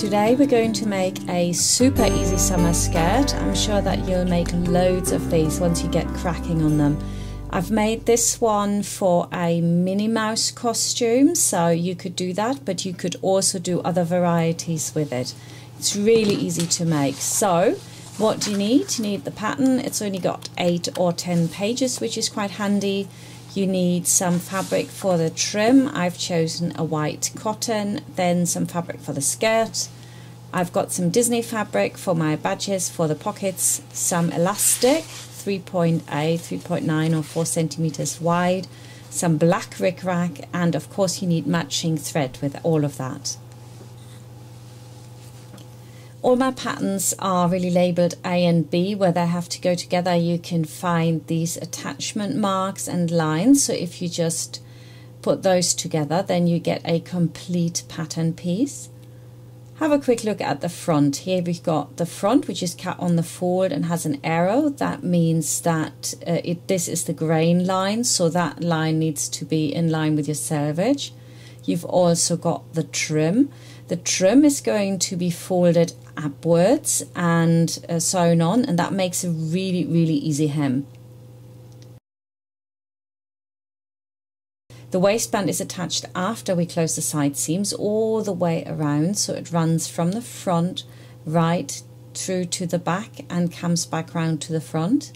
Today we're going to make a super easy summer skirt. I'm sure that you'll make loads of these once you get cracking on them. I've made this one for a Minnie Mouse costume, so you could do that, but you could also do other varieties with it. It's really easy to make. So what do you need? You need the pattern. It's only got 8 or 10 pages, which is quite handy. You need some fabric for the trim. I've chosen a white cotton, then some fabric for the skirt. I've got some Disney fabric for my badges, for the pockets, some elastic, 3.8, 3.9 or 4 centimeters wide, some black rickrack, and of course you need matching thread with all of that. All my patterns are really labelled A and B, where they have to go together. You can find these attachment marks and lines, so if you just put those together then you get a complete pattern piece. Have a quick look at the front. Here we've got the front, which is cut on the fold and has an arrow. That means that this is the grain line, so that line needs to be in line with your selvage. You've also got the trim. The trim is going to be folded upwards and sewn on, and that makes a really easy hem. The waistband is attached after we close the side seams all the way around, so it runs from the front right through to the back and comes back round to the front.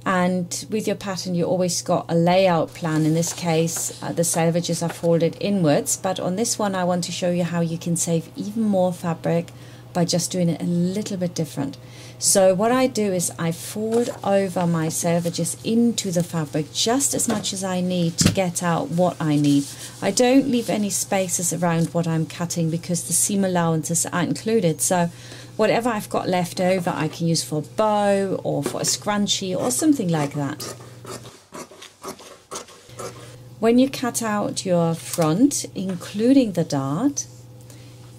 And with your pattern you always got a layout plan. In this case the selvages are folded inwards, but on this one I want to show you how you can save even more fabric by just doing it a little bit different. So what I do is I fold over my selvages into the fabric just as much as I need to get out what I need. I don't leave any spaces around what I'm cutting because the seam allowances are included, so whatever I've got left over I can use for a bow or for a scrunchie or something like that. When you cut out your front, including the dart,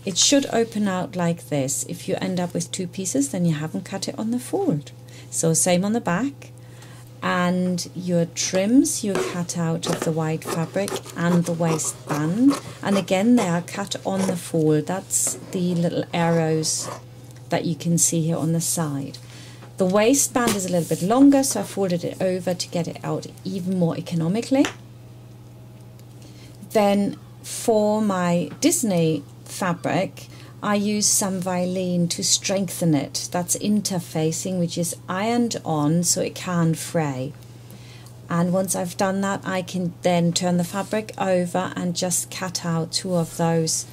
it should open out like this. If you end up with 2 pieces, then you haven't cut it on the fold. So same on the back. And your trims you cut out of the white fabric and the waistband. And again, they are cut on the fold. That's the little arrows that you can see here on the side. The waistband is a little bit longer, so I folded it over to get it out even more economically. Then for my Disney fabric, I use some Vilene to strengthen it. That's interfacing, which is ironed on so it can't fray. And once I've done that, I can then turn the fabric over and just cut out 2 of those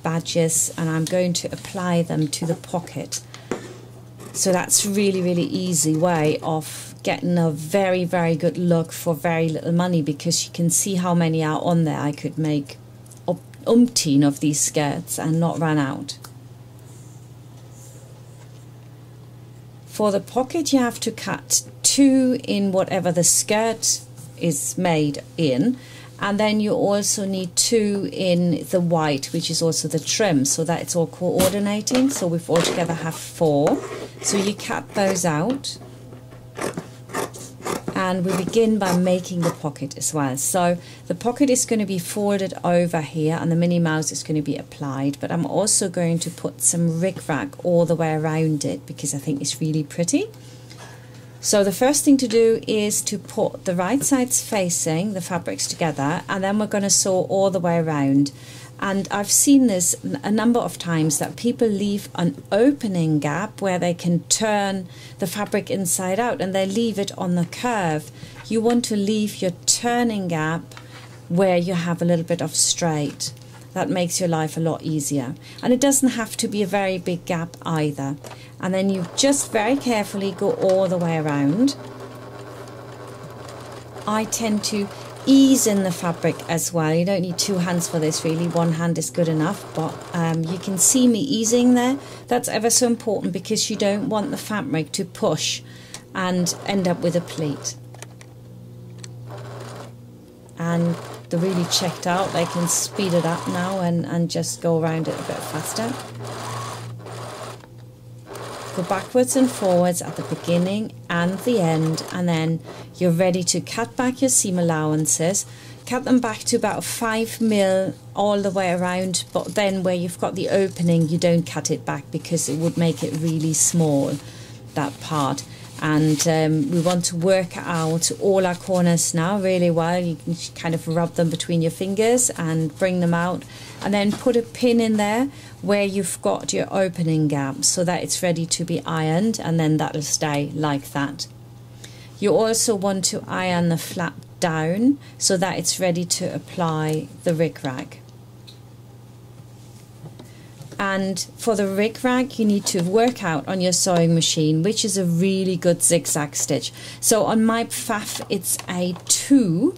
badges, and I'm going to apply them to the pocket. So that's really easy way of getting a very good look for very little money, because you can see how many are on there. I could make umpteen of these skirts and not run out. For the pocket you have to cut 2 in whatever the skirt is made in, and then you also need 2 in the white, which is also the trim, so that it's all coordinating. So we've altogether have 4. So you cut those out, and we begin by making the pocket as well. So the pocket is going to be folded over here and the Minnie Mouse is going to be applied, but I'm also going to put some rickrack all the way around it because I think it's really pretty. So the first thing to do is to put the right sides facing the fabrics together, and then we're going to sew all the way around. And I've seen this a number of times, that people leave an opening gap where they can turn the fabric inside out and they leave it on the curve. You want to leave your turning gap where you have a little bit of straight. That makes your life a lot easier. And it doesn't have to be a very big gap either. And then you just very carefully go all the way around. I tend to ease in the fabric as well. You don't need 2 hands for this really, 1 hand is good enough, but you can see me easing there. That's ever so important because you don't want the fabric to push and end up with a pleat. And they're really checked out, they can speed it up now and just go around it a bit faster. go backwards and forwards at the beginning and the end, and then you're ready to cut back your seam allowances. Cut them back to about 5mm all the way around, but then where you've got the opening, you don't cut it back because it would make it really small, that part. And we want to work out all our corners now really well. You can kind of rub them between your fingers and bring them out, and then put a pin in there where you've got your opening gap so that it's ready to be ironed, and then that'll stay like that. You also want to iron the flap down so that it's ready to apply the rickrack. And for the rickrack, you need to work out on your sewing machine which is a really good zigzag stitch. So on my faff it's a 2,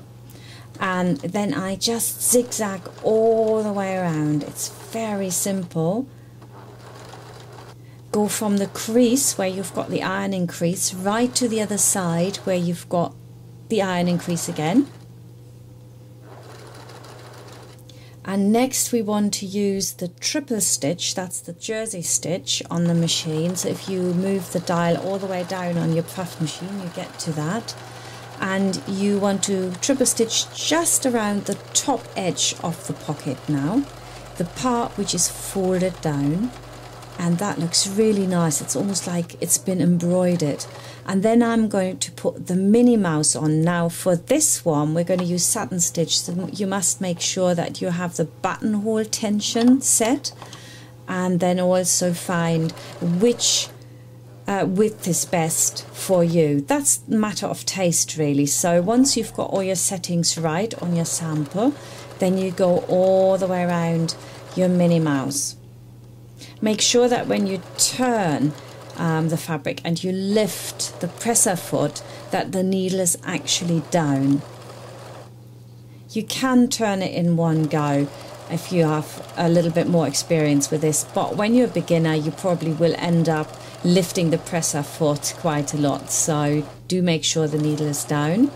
and then I just zigzag all the way around. It's very simple. Go from the crease where you've got the ironing crease right to the other side where you've got the ironing crease again. And next we want to use the triple stitch, that's the jersey stitch on the machine. So if you move the dial all the way down on your puff machine, you get to that. And you want to triple stitch just around the top edge of the pocket now, the part which is folded down. And that looks really nice. It's almost like it's been embroidered. And then I'm going to put the Minnie Mouse on. Now for this one we're going to use satin stitch, so you must make sure that you have the buttonhole tension set, and then also find which width is best for you. That's a matter of taste really. So once you've got all your settings right on your sample, then you go all the way around your Minnie Mouse. Make sure that when you turn the fabric and you lift the presser foot, that the needle is actually down. You can turn it in one go if you have a little bit more experience with this, but when you're a beginner you probably will end up lifting the presser foot quite a lot, so do make sure the needle is down.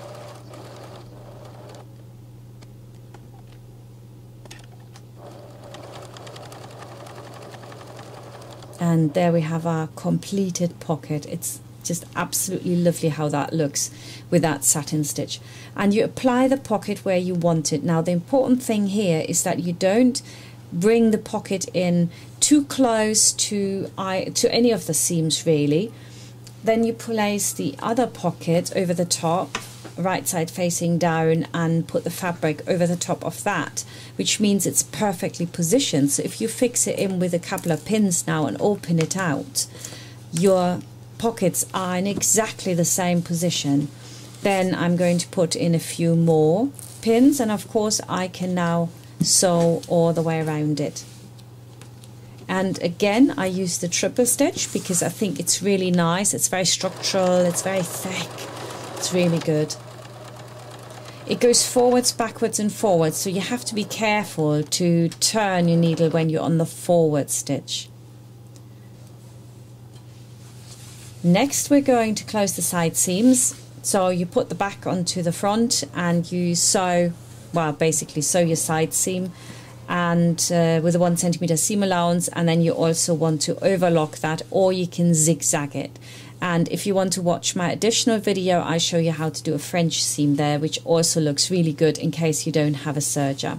And there we have our completed pocket. It's just absolutely lovely how that looks with that satin stitch. And you apply the pocket where you want it. Now the important thing here is that you don't bring the pocket in too close to any of the seams really. Then you place the other pocket over the top, right side facing down, and put the fabric over the top of that, which means it's perfectly positioned. So if you fix it in with a couple of pins now and open it out, your pockets are in exactly the same position. Then I'm going to put in a few more pins, and of course I can now sew all the way around it. And again I use the triple stitch because I think it's really nice. It's very structural, it's very thick, it's really good. It goes forwards, backwards and forwards, so you have to be careful to turn your needle when you're on the forward stitch. Next we're going to close the side seams. So you put the back onto the front and you sew, well basically sew your side seam, and with a 1 centimeter seam allowance, and then you also want to overlock that, or you can zigzag it. And if you want to watch my additional video, I show you how to do a French seam there, which also looks really good in case you don't have a serger.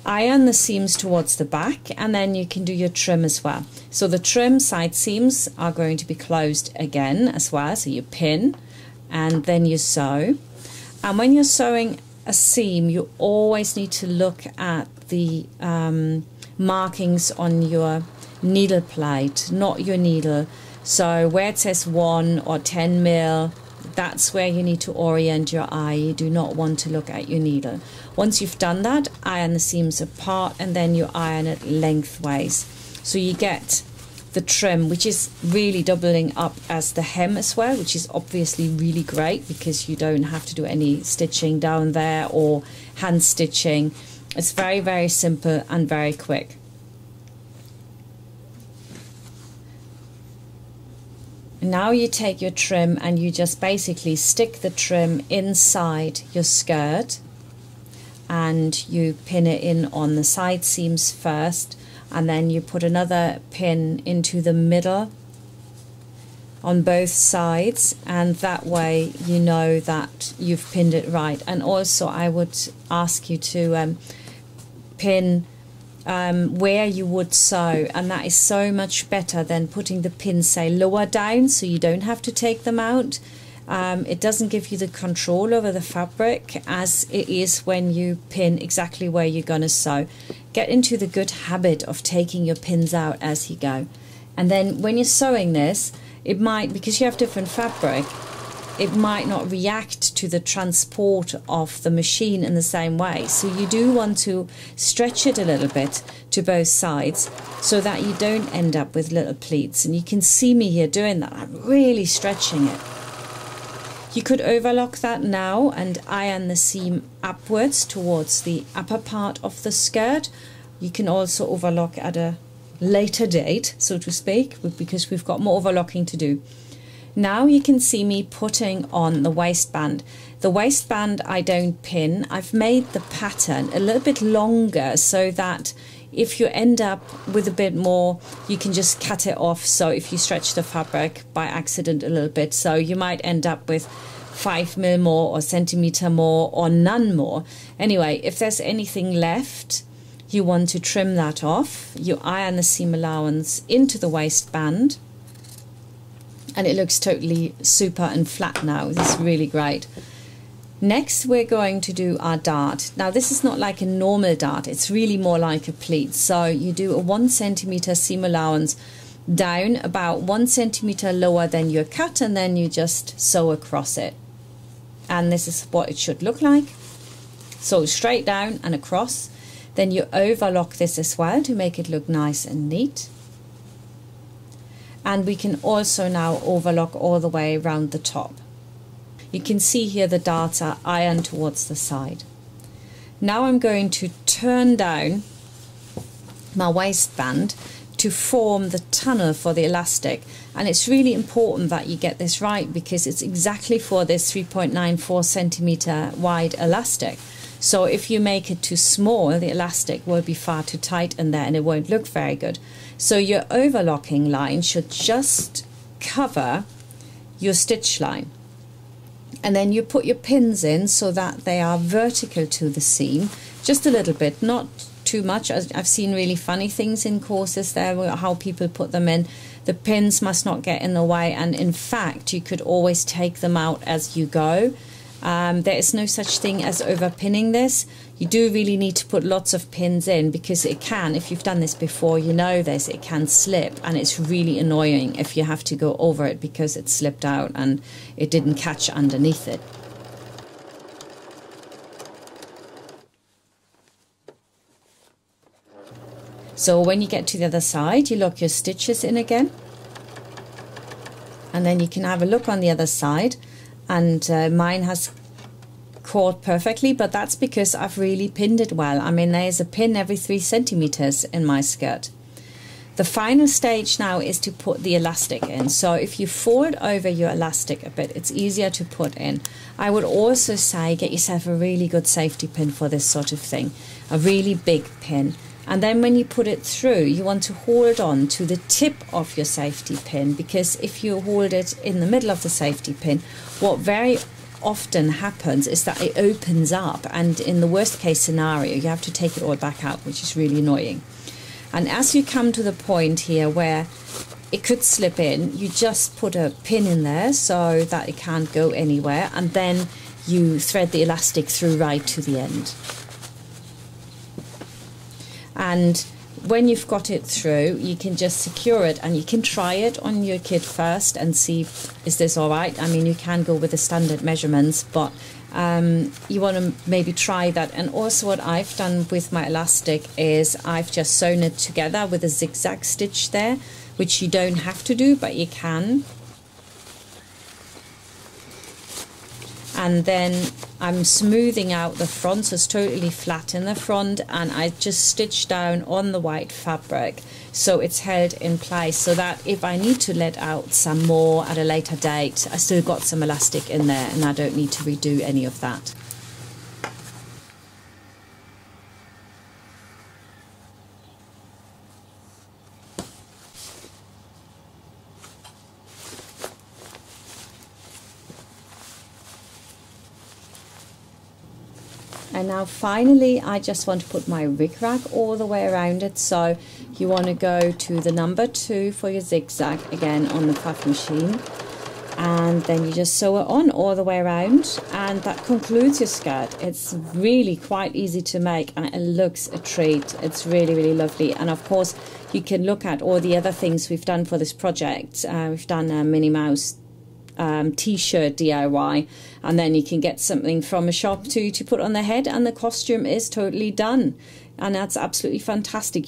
Iron the seams towards the back, and then you can do your trim as well. So the trim side seams are going to be closed again as well, so you pin and then you sew. And when you're sewing a seam, you always need to look at the markings on your needle plate, not your needle. So where it says 1 or 10 mil, that's where you need to orient your eye. You do not want to look at your needle. Once you've done that, iron the seams apart, and then you iron it lengthways. So you get the trim, which is really doubling up as the hem as well, which is obviously really great because you don't have to do any stitching down there or hand stitching. It's very, very simple and very quick. Now you take your trim and you just basically stick the trim inside your skirt and you pin it in on the side seams first. and then you put another pin into the middle on both sides, and that way you know that you've pinned it right. And also I would ask you to pin where you would sew, and that is so much better than putting the pins, say, lower down, so you don't have to take them out. It doesn't give you the control over the fabric as it is when you pin exactly where you're going to sew. Get into the good habit of taking your pins out as you go. And then when you're sewing this, it might, because you have different fabric, it might not react to the transport of the machine in the same way. So you do want to stretch it a little bit to both sides so that you don't end up with little pleats. And you can see me here doing that. I'm really stretching it. You could overlock that now and iron the seam upwards towards the upper part of the skirt. You can also overlock at a later date, so to speak, because we've got more overlocking to do. Now you can see me putting on the waistband. The waistband I don't pin. I've made the pattern a little bit longer so that if you end up with a bit more, you can just cut it off. So if you stretch the fabric by accident a little bit, so you might end up with 5 mil more or centimeter more or none more. Anyway, if there's anything left, you want to trim that off. You iron the seam allowance into the waistband, and it looks totally super and flat now. This is really great. Next, we're going to do our dart. Now, this is not like a normal dart. It's really more like a pleat. So you do a 1 centimeter seam allowance down about 1 centimeter lower than your cut, and then you just sew across it. And this is what it should look like. So straight down and across. Then you overlock this as well to make it look nice and neat. And we can also now overlock all the way around the top. You can see here the darts are ironed towards the side. Now I'm going to turn down my waistband to form the tunnel for the elastic, and it's really important that you get this right because it's exactly for this 3.94 centimeter wide elastic. So if you make it too small, the elastic will be far too tight in there and it won't look very good. So your overlocking line should just cover your stitch line. And then you put your pins in so that they are vertical to the seam, just a little bit, not too much. I've seen really funny things in courses there, how people put them in. The pins must not get in the way, and in fact you could always take them out as you go. There is no such thing as overpinning this. You do really need to put lots of pins in because it can, if you've done this before, you know this, it can slip, and it's really annoying if you have to go over it because it slipped out and it didn't catch underneath it. So when you get to the other side, you lock your stitches in again, and then you can have a look on the other side. And mine has caught perfectly, but that's because I've really pinned it well. I mean, there's a pin every 3 centimeters in my skirt. The final stage now is to put the elastic in. So if you fold over your elastic a bit, it's easier to put in. I would also say get yourself a really good safety pin for this sort of thing, a really big pin. And then when you put it through, you want to hold on to the tip of your safety pin, because if you hold it in the middle of the safety pin, what very often happens is that it opens up, and in the worst case scenario, you have to take it all back out, which is really annoying. And as you come to the point here where it could slip in, you just put a pin in there so that it can't go anywhere, and then you thread the elastic through right to the end. And when you've got it through, you can just secure it, and you can try it on your kid first and see, is this all right? I mean, you can go with the standard measurements, but you want to maybe try that. And also what I've done with my elastic is I've just sewn it together with a zigzag stitch there, which you don't have to do, but you can. And then I'm smoothing out the front, so it's totally flat in the front, and I just stitch down on the white fabric so it's held in place, so that if I need to let out some more at a later date, I still got some elastic in there and I don't need to redo any of that. And now finally I just want to put my rickrack all the way around it. So you want to go to the number 2 for your zigzag again on the puff machine, and then you just sew it on all the way around, and that concludes your skirt. It's really quite easy to make and it looks a treat. It's really, really lovely. And of course you can look at all the other things we've done for this project. We've done a Minnie Mouse t-shirt DIY, and then you can get something from a shop to put on the head, and the costume is totally done, and that's absolutely fantastic.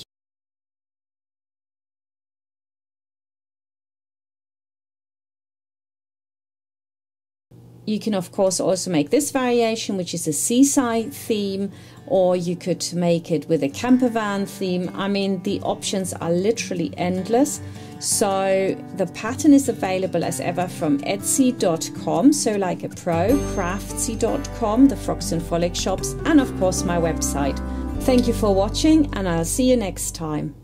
You can of course also make this variation, which is a seaside theme, or you could make it with a camper van theme. I mean, the options are literally endless. So the pattern is available as ever from Etsy.com, so like a pro, Craftsy.com, the Frocks and Frolics shops, and of course my website. Thank you for watching, and I'll see you next time.